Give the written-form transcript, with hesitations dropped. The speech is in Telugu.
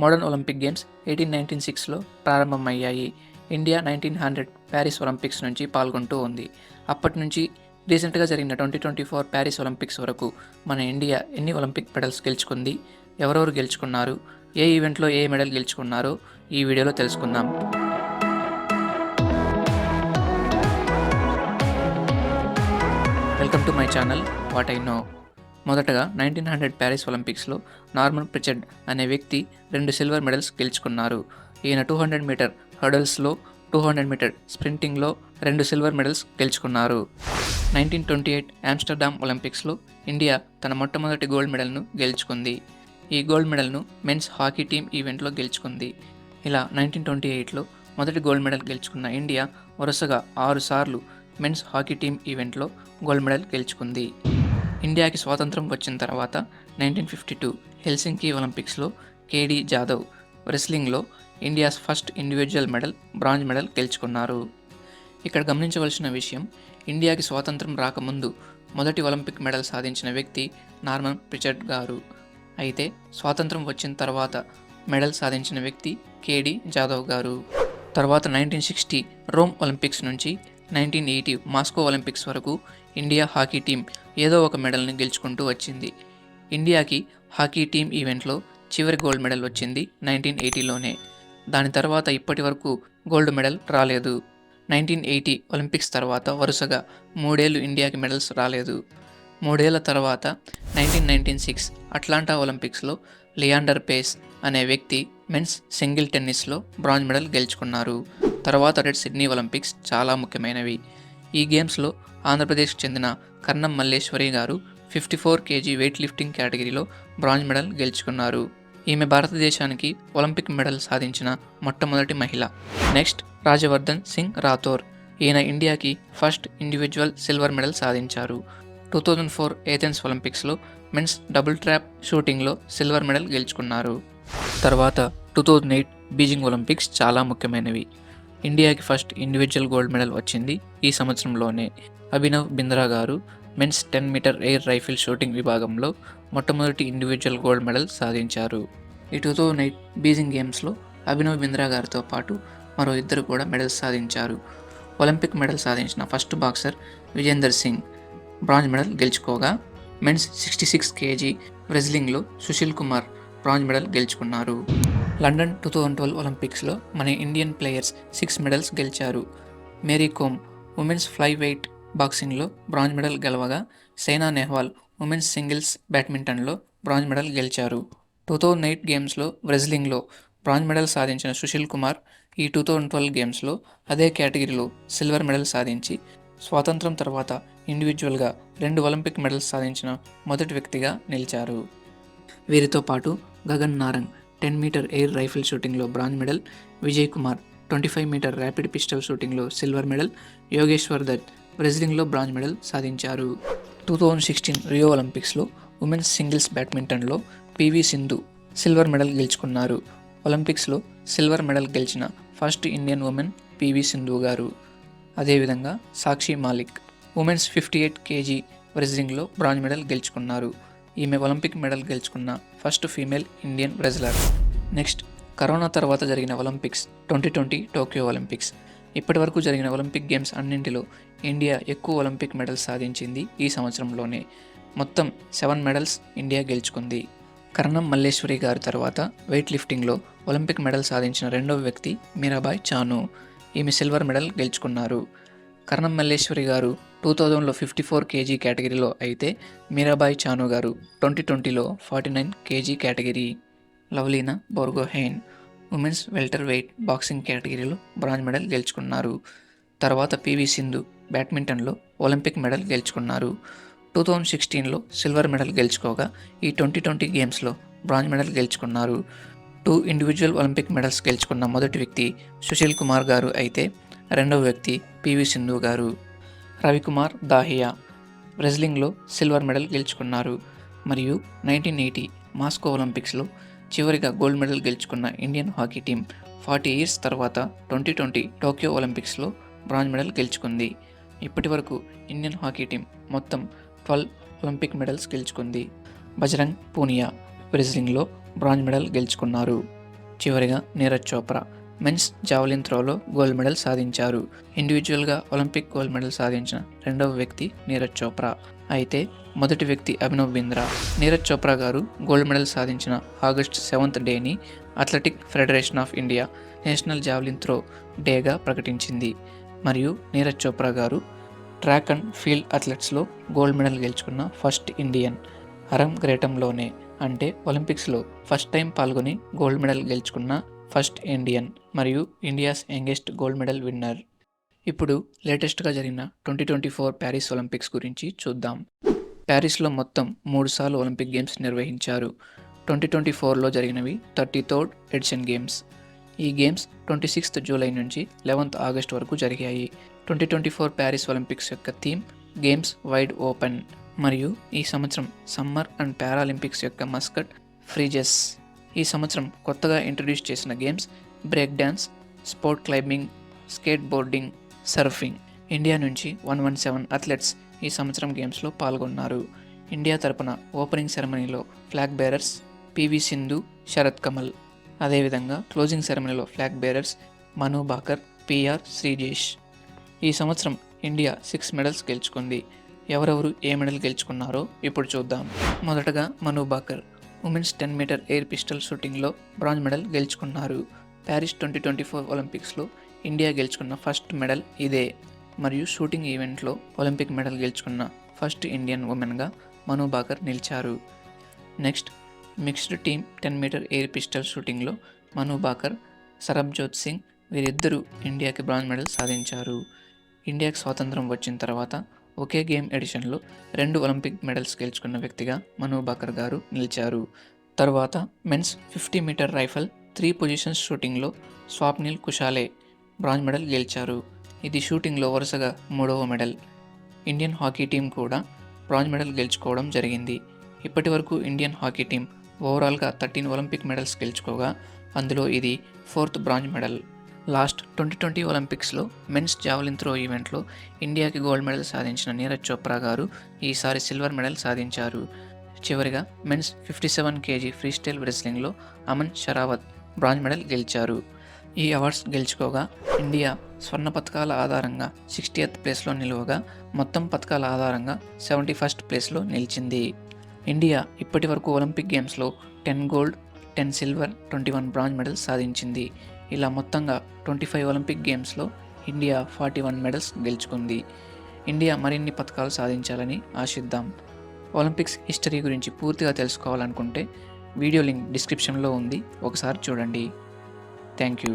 మోడర్న్ ఒలింపిక్ గేమ్స్ 1896లో ప్రారంభమయ్యాయి. ఇండియా 1900 ప్యారిస్ ఒలింపిక్స్ నుంచి పాల్గొంటూ ఉంది. అప్పటి నుంచి రీసెంట్గా జరిగిన 2024 ప్యారిస్ ఒలింపిక్స్ వరకు మన ఇండియా ఎన్ని ఒలింపిక్ మెడల్స్ గెలుచుకుంది, ఎవరెవరు గెలుచుకున్నారు, ఏ ఈవెంట్లో ఏ మెడల్ గెలుచుకున్నారో ఈ వీడియోలో తెలుసుకుందాం. Welcome to my channel what I know. మొదటగా 1900 ప్యారిస్ ఒలింపిక్స్లో నార్మన్ ప్రిచర్డ్ అనే వ్యక్తి 2 సిల్వర్ మెడల్స్ గెలుచుకున్నారు. ఈయన 200 మీటర్ హర్డల్స్లో, 200 మీటర్ స్ప్రింటింగ్లో 2 సిల్వర్ మెడల్స్ గెలుచుకున్నారు. 1928 ఆమ్స్టర్డామ్ ఒలింపిక్స్లో ఇండియా తన మొట్టమొదటి గోల్డ్ మెడల్ను గెలుచుకుంది. ఈ గోల్డ్ మెడల్ను మెన్స్ హాకీ టీం ఈవెంట్లో గెలుచుకుంది. ఇలా 1928లో మొదటి గోల్డ్ మెడల్ గెలుచుకున్న ఇండియా వరుసగా 6 సార్లు మెన్స్ హాకీ టీం ఈవెంట్లో గోల్డ్ మెడల్ గెలుచుకుంది. ఇండియాకి స్వాతంత్రం వచ్చిన తర్వాత 1952 హెల్సింకి ఒలింపిక్స్లో కేడి జాదవ్ రెస్లింగ్లో India's first individual medal bronze medal గెలుచుకున్నారు. ఇక్కడ గమనించవలసిన విషయం, ఇండియాకి స్వాతంత్రం రాకముందు మొదటి ఒలింపిక్ మెడల్ సాధించిన వ్యక్తి నార్మన్ ప్రిచర్డ్ గారు. అయితే స్వాతంత్రం వచ్చిన తర్వాత మెడల్ సాధించిన వ్యక్తి కేడి జాదవ్ గారు. తర్వాత 1960 రోమ్ ఒలింపిక్స్ నుంచి 1980 మాస్కో ఒలింపిక్స్ వరకు ఇండియా హాకీ టీం ఏదో ఒక మెడల్ని గెలుచుకుంటూ వచ్చింది. ఇండియాకి హాకీ టీం ఈవెంట్లో చివరి గోల్డ్ మెడల్ వచ్చింది 1980లోనే. దాని తర్వాత ఇప్పటి వరకు గోల్డ్ మెడల్ రాలేదు. 1980 ఒలింపిక్స్ తర్వాత వరుసగా 3 ఏళ్ళు ఇండియాకి మెడల్స్ రాలేదు. 3 ఏళ్ల తర్వాత 1996 అట్లాంటా ఒలింపిక్స్లో లియాండర్ పేస్ అనే వ్యక్తి మెన్స్ సింగిల్ టెన్నిస్లో బ్రాంజ్ మెడల్ గెలుచుకున్నారు. తర్వాత సిడ్నీ ఒలింపిక్స్ చాలా ముఖ్యమైనవి. ఈ గేమ్స్లో ఆంధ్రప్రదేశ్కి చెందిన కర్ణం మల్లేశ్వరి గారు 54 kg వెయిట్ లిఫ్టింగ్ కేటగిరీలో బ్రాంజ్ మెడల్ గెలుచుకున్నారు. ఈమె భారతదేశానికి ఒలింపిక్ మెడల్ సాధించిన మొట్టమొదటి మహిళ. నెక్స్ట్ రాజ్యవర్ధన్ సింగ్ రాథోర్. ఈయన ఇండియాకి ఫస్ట్ ఇండివిజువల్ సిల్వర్ మెడల్ సాధించారు. 2004 ఏథెన్స్ ఒలింపిక్స్లో మెన్స్ డబుల్ ట్రాప్ షూటింగ్లో సిల్వర్ మెడల్ గెలుచుకున్నారు. తర్వాత 2008 బీజింగ్ ఒలింపిక్స్ చాలా ముఖ్యమైనవి. ఇండియాకి ఫస్ట్ ఇండివిజువల్ గోల్డ్ మెడల్ వచ్చింది ఈ సంవత్సరంలోనే. అభినవ్ బింద్రా గారు men's 10 metre air rifle shooting విభాగంలో మొట్టమొదటి ఇండివిజువల్ గోల్డ్ మెడల్ సాధించారు. ఈ 2008 బీజింగ్ గేమ్స్లో అభినవ్ బింద్రా గారితో పాటు మరో ఇద్దరు కూడా మెడల్స్ సాధించారు. ఒలింపిక్ మెడల్ సాధించిన first boxer Vijender Singh bronze medal గెలుచుకోగా, మెన్స్ 66 kg రెజ్లింగ్లో సుశీల్ కుమార్ బ్రాంజ్ మెడల్ గెలుచుకున్నారు. లండన్ 2012 ఒలింపిక్స్లో మన ఇండియన్ ప్లేయర్స్ 6 మెడల్స్ గెలిచారు. Mary Kom women's flyweight బాక్సింగ్లో బ్రాంజ్ మెడల్ గెలవగా, సైనా నెహ్వాల్ ఉమెన్స్ సింగిల్స్ బ్యాడ్మింటన్లో బ్రాంజ్ మెడల్ గెలిచారు. 2008 గేమ్స్లో రెజ్లింగ్లో బ్రాంజ్ మెడల్ సాధించిన సుశీల్ కుమార్ ఈ 2012 గేమ్స్లో అదే కేటగిరీలో సిల్వర్ మెడల్ సాధించి స్వాతంత్రం తర్వాత ఇండివిజువల్గా 2 ఒలింపిక్ మెడల్స్ సాధించిన మొదటి వ్యక్తిగా నిలిచారు. వీరితో పాటు Gagan Narang 10 metre air rifle షూటింగ్లో bronze medal, Vijay Kumar 25 metre rapid pistol షూటింగ్లో సిల్వర్ మెడల్, యోగేశ్వర్ దత్ రెజ్లింగ్లో బ్రాంజ్ మెడల్ సాధించారు. 2016 రియో ఒలింపిక్స్లో ఉమెన్స్ సింగిల్స్ బ్యాడ్మింటన్లో పివి సింధు సిల్వర్ మెడల్ గెలుచుకున్నారు. ఒలింపిక్స్లో సిల్వర్ మెడల్ గెలిచిన first Indian woman PV Sindhu గారు. అదేవిధంగా సాక్షి మాలిక్ ఉమెన్స్ 58 kg రెజ్లింగ్లో బ్రాంజ్ మెడల్ గెలుచుకున్నారు. ఈమె ఒలింపిక్ మెడల్ గెలుచుకున్న first female Indian wrestler. Next corona తర్వాత జరిగిన ఒలింపిక్స్ 2020 టోక్యో ఒలింపిక్స్. ఇప్పటి వరకు జరిగిన ఒలింపిక్ గేమ్స్ అన్నింటిలో ఇండియా ఎక్కువ ఒలింపిక్ మెడల్స్ సాధించింది ఈ సంవత్సరంలోనే. మొత్తం 7 మెడల్స్ ఇండియా గెలుచుకుంది. కర్ణం మల్లేశ్వరి గారి తర్వాత వెయిట్ లిఫ్టింగ్లో ఒలింపిక్ మెడల్ సాధించిన రెండవ వ్యక్తి మీరాబాయ్ చాను. ఈమె సిల్వర్ మెడల్ గెలుచుకున్నారు. కర్ణం మల్లేశ్వరి గారు 2000లో 54 kg కేటగిరీలో అయితే మీరాబాయ్ చాను గారు 2020లో 49 kg category. Lovlina Borgohain women's welterweight boxing కేటగిరీలో బ్రాంజ్ మెడల్ గెలుచుకున్నారు. తర్వాత పివి సింధు బ్యాడ్మింటన్లో ఒలింపిక్ మెడల్ గెలుచుకున్నారు. 2016లో సిల్వర్ మెడల్ గెలుచుకోగా ఈ 2020 గేమ్స్లో బ్రాంజ్ మెడల్ గెలుచుకున్నారు. 2 ఇండివిజువల్ ఒలింపిక్ మెడల్స్ గెలుచుకున్న మొదటి వ్యక్తి సుశీల్ కుమార్ గారు అయితే రెండవ వ్యక్తి పివి సింధు గారు. రవికుమార్ దాహియా రెజ్లింగ్లో సిల్వర్ మెడల్ గెలుచుకున్నారు. మరియు 1980 మాస్కో ఒలింపిక్స్లో చివరిగా గోల్డ్ మెడల్ గెలుచుకున్న ఇండియన్ హాకీ టీం 40 years తర్వాత 2020 టోక్యో ఒలింపిక్స్లో బ్రాంజ్ మెడల్ గెలుచుకుంది. ఇప్పటి వరకు ఇండియన్ హాకీ టీం మొత్తం 12 ఒలింపిక్ మెడల్స్ గెలుచుకుంది. బజరంగ్ పూనియా రెజ్లింగ్లో బ్రాంజ్ మెడల్ గెలుచుకున్నారు. చివరిగా నీరజ్ చోప్రా మెన్స్ జావలిన్ త్రోలో గోల్డ్ మెడల్ సాధించారు. ఇండివిజువల్గా ఒలింపిక్ గోల్డ్ మెడల్ సాధించిన రెండవ వ్యక్తి నీరజ్ చోప్రా. అయితే మొదటి వ్యక్తి అభినవ్ బింద్రా. నీరజ్ చోప్రా గారు గోల్డ్ మెడల్ సాధించిన ఆగస్ట్ 7th డేని athletic federation of India national javelin throw డేగా ప్రకటించింది. మరియు నీరజ్ చోప్రా గారు ట్రాక్ అండ్ ఫీల్డ్ అథ్లెట్స్లో గోల్డ్ మెడల్ గెలుచుకున్న ఫస్ట్ ఇండియన్. అరంగేట్రంలోనే అంటే ఒలింపిక్స్లో ఫస్ట్ టైం పాల్గొని గోల్డ్ మెడల్ గెలుచుకున్న ఫస్ట్ ఇండియన్ మరియు India's youngest gold medal winner. ఇప్పుడు లేటెస్ట్గా జరిగిన 2024 ప్యారిస్ ఒలింపిక్స్ గురించి చూద్దాం. ప్యారిస్లో మొత్తం 3 సార్లు ఒలింపిక్ గేమ్స్ నిర్వహించారు. 2024లో జరిగినవి 33rd ఎడిషన్ గేమ్స్. ఈ గేమ్స్ 26th జూలై నుంచి 11th ఆగస్ట్ వరకు జరిగాయి. 2024 ప్యారిస్ ఒలింపిక్స్ యొక్క థీమ్ గేమ్స్ వైడ్ ఓపెన్. మరియు ఈ సంవత్సరం సమ్మర్ అండ్ పారాలింపిక్స్ యొక్క మస్కట్ ఫ్రీజెస్. ఈ సంవత్సరం కొత్తగా ఇంట్రడ్యూస్ చేసిన games break dance, sport climbing, skateboarding, surfing. India నుంచి 117 అథ్లెట్స్ ఈ సంవత్సరం గేమ్స్లో పాల్గొన్నారు. ఇండియా తరపున ఓపెనింగ్ సెరమనీలో flag bearers PV Sindhu, Sharath Kamal. అదేవిధంగా క్లోజింగ్ సెరమనీలో flag bearers Manu Bhaker, PR Sreejesh. ఈ సంవత్సరం ఇండియా 6 మెడల్స్ గెలుచుకుంది. ఎవరెవరు ఏ మెడల్ గెలుచుకున్నారో ఇప్పుడు చూద్దాం. మొదటగా Manu Bhaker women's 10 metre air pistol షూటింగ్లో బ్రాంజ్ మెడల్ గెలుచుకున్నారు. ప్యారిస్ 2024 ఒలింపిక్స్లో ఇండియా గెలుచుకున్న ఫస్ట్ మెడల్ ఇదే. మరియు షూటింగ్ ఈవెంట్లో ఒలింపిక్ మెడల్ గెలుచుకున్న ఫస్ట్ ఇండియన్ ఉమెన్గా మను భాకర్ నిలిచారు. Next mixed team 10 metre air pistol షూటింగ్లో మను భాకర్, సరబ్జోత్ సింగ్ వీరిద్దరూ ఇండియాకి బ్రాంజ్ మెడల్ సాధించారు. ఇండియాకి స్వాతంత్రం వచ్చిన తర్వాత ఒకే గేమ్ ఎడిషన్లో 2 ఒలింపిక్ మెడల్స్ గెలుచుకున్న వ్యక్తిగా మను భాకర్ గారు నిలిచారు. తరువాత మెన్స్ 50 మీటర్ రైఫల్ 3 పొజిషన్స్ షూటింగ్లో స్వాప్నిల్ కుషాలే బ్రాంజ్ మెడల్ గెలిచారు. ఇది షూటింగ్లో వరుసగా 3వ మెడల్. ఇండియన్ హాకీ టీం కూడా బ్రాంజ్ మెడల్ గెలుచుకోవడం జరిగింది. ఇప్పటి వరకు ఇండియన్ హాకీ టీం ఓవరాల్గా 13 ఒలింపిక్ మెడల్స్ గెలుచుకోగా అందులో ఇది 4th బ్రాంజ్ మెడల్. లాస్ట్ 2020 ఒలింపిక్స్లో మెన్స్ జావలిన్ త్రో ఈవెంట్లో ఇండియాకి గోల్డ్ మెడల్ సాధించిన నీరజ్ చోప్రా గారు ఈసారి సిల్వర్ మెడల్ సాధించారు. చివరిగా మెన్స్ 57 kg ఫ్రీస్టైల్ రెస్లింగ్లో అమన్ షరావత్ బ్రాంజ్ మెడల్ గెలిచారు. ఈ అవార్డ్స్ గెలుచుకోగా ఇండియా స్వర్ణ పతకాల ఆధారంగా 60th ప్లేస్లో నిలువగా మొత్తం పతకాల ఆధారంగా 71st ప్లేస్లో నిలిచింది. ఇండియా ఇప్పటి వరకు ఒలింపిక్ గేమ్స్లో 10 గోల్డ్, 10 సిల్వర్, 21 బ్రాంజ్ మెడల్స్ సాధించింది. ఇలా మొత్తంగా 25 ఒలింపిక్ గేమ్స్లో ఇండియా 41 మెడల్స్ గెలుచుకుంది. ఇండియా మరిన్ని పతకాలు సాధించాలని ఆశిద్దాం. ఒలింపిక్స్ హిస్టరీ గురించి పూర్తిగా తెలుసుకోవాలనుకుంటే వీడియో లింక్ డిస్క్రిప్షన్లో ఉంది, ఒకసారి చూడండి. Thank you.